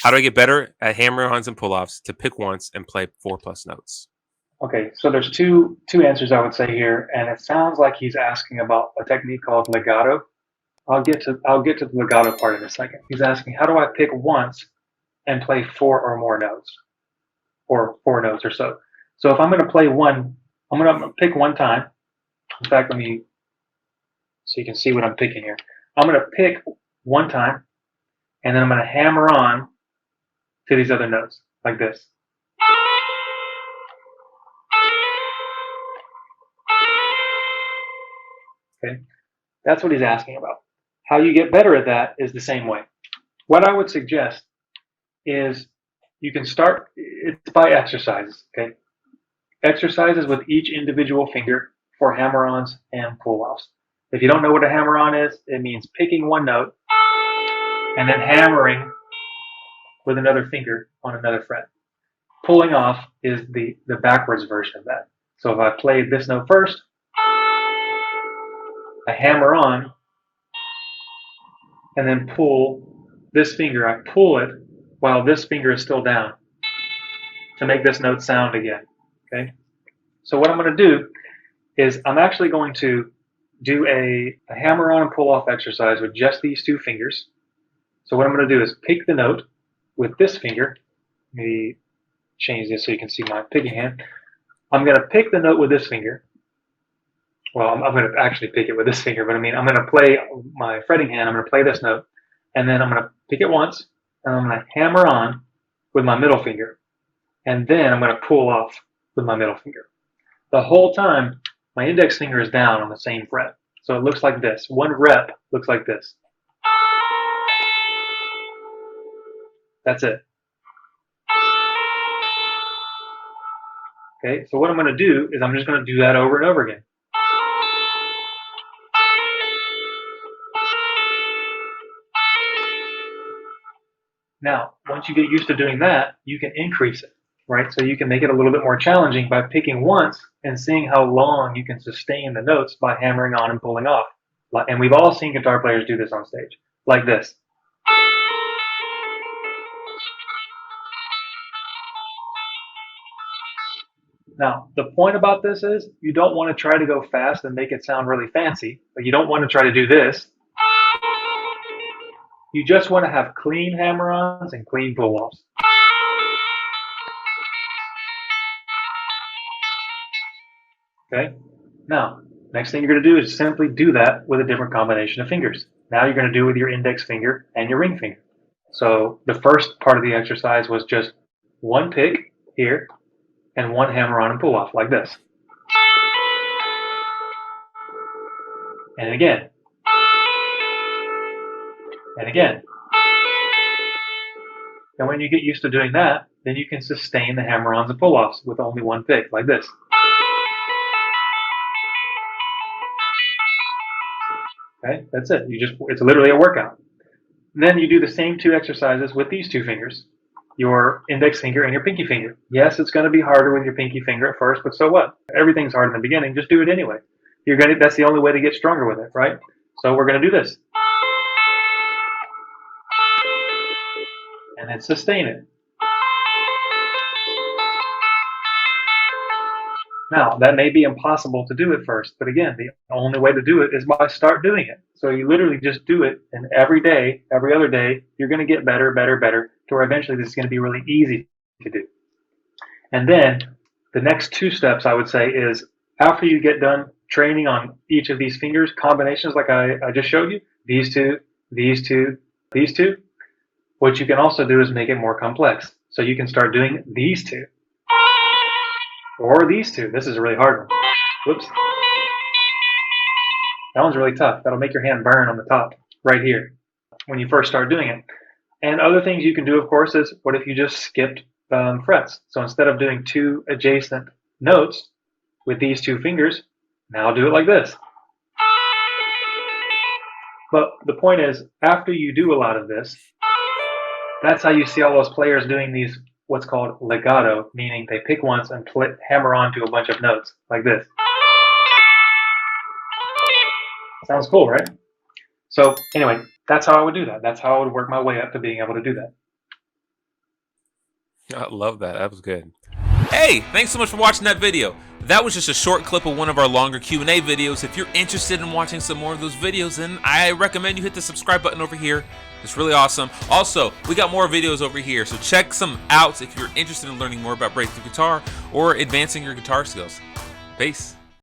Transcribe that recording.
How do I get better at hammer-ons and pull-offs to pick once and play 4 plus notes? Okay, so there's two answers I would say here, and it sounds like he's asking about a technique called legato. I'll get to the legato part in a second. He's asking how do I pick once and play four or more notes, or four notes or so. So if I'm going to play one, I'm going to pick one time. In fact, let me so you can see what I'm picking here. I'm going to pick one time, and then I'm going to hammer on to these other notes like this. Okay, that's what he's asking about. How you get better at that is the same way. What I would suggest is you can start, it's by exercises, okay? Exercises with each individual finger for hammer-ons and pull-offs. If you don't know what a hammer-on is, it means picking one note and then hammering with another finger on another fret. Pulling off is the backwards version of that. So if I play this note first, I hammer on and then pull this finger. I pull it while this finger is still down to make this note sound again. Okay. So what I'm going to do is I'm actually going to do a hammer on and pull off exercise with just these two fingers. So what I'm going to do is pick the note with this finger. Let me change this so you can see my picking hand. I'm going to pick the note with this finger. Well, I'm going to actually pick it with this finger, but I mean, I'm going to play my fretting hand. I'm going to play this note, and then I'm going to pick it once, and I'm going to hammer on with my middle finger, and then I'm going to pull off with my middle finger. The whole time, my index finger is down on the same fret. So it looks like this. One rep looks like this. That's it. Okay, so what I'm going to do is I'm just going to do that over and over again. Now, once you get used to doing that, you can increase it, right? So you can make it a little bit more challenging by picking once and seeing how long you can sustain the notes by hammering on and pulling off. And we've all seen guitar players do this on stage, like this. Now, the point about this is you don't want to try to go fast and make it sound really fancy. Like you don't want to try to do this. You just want to have clean hammer-ons and clean pull-offs. Okay? Now, next thing you're going to do is simply do that with a different combination of fingers. Now you're going to do it with your index finger and your ring finger. So the first part of the exercise was just one pick here and one hammer-on and pull-off like this. And again. And again. And when you get used to doing that, then you can sustain the hammer-ons and pull-offs with only one pick, like this. Okay, that's it. It's literally a workout. And then you do the same two exercises with these two fingers, your index finger and your pinky finger. Yes, it's going to be harder with your pinky finger at first, but so what? Everything's hard in the beginning. Just do it anyway. That's the only way to get stronger with it, right? So we're going to do this. And then sustain it. Now, that may be impossible to do at first, but again, the only way to do it is by start doing it. So you literally just do it, and every day, every other day, you're going to get better, better, better, to where eventually this is going to be really easy to do. And then the next two steps, I would say, is after you get done training on each of these fingers, combinations like I just showed you, these two, these two, these two, what you can also do is make it more complex. So you can start doing these two. Or these two. This is a really hard one. Whoops. That one's really tough. That'll make your hand burn on the top right here when you first start doing it. And other things you can do, of course, is what if you just skipped frets? So instead of doing two adjacent notes with these two fingers, now do it like this. But the point is, after you do a lot of this, that's how you see all those players doing these what's called legato, meaning they pick once and hammer on to a bunch of notes like this. Sounds cool, right? So anyway, that's how I would do that. That's how I would work my way up to being able to do that. I love that. That was good. Hey, thanks so much for watching that video. That was just a short clip of one of our longer Q&A videos. If you're interested in watching some more of those videos, then I recommend you hit the subscribe button over here. It's really awesome. Also, we got more videos over here, so check some out if you're interested in learning more about breakthrough guitar or advancing your guitar skills. Peace.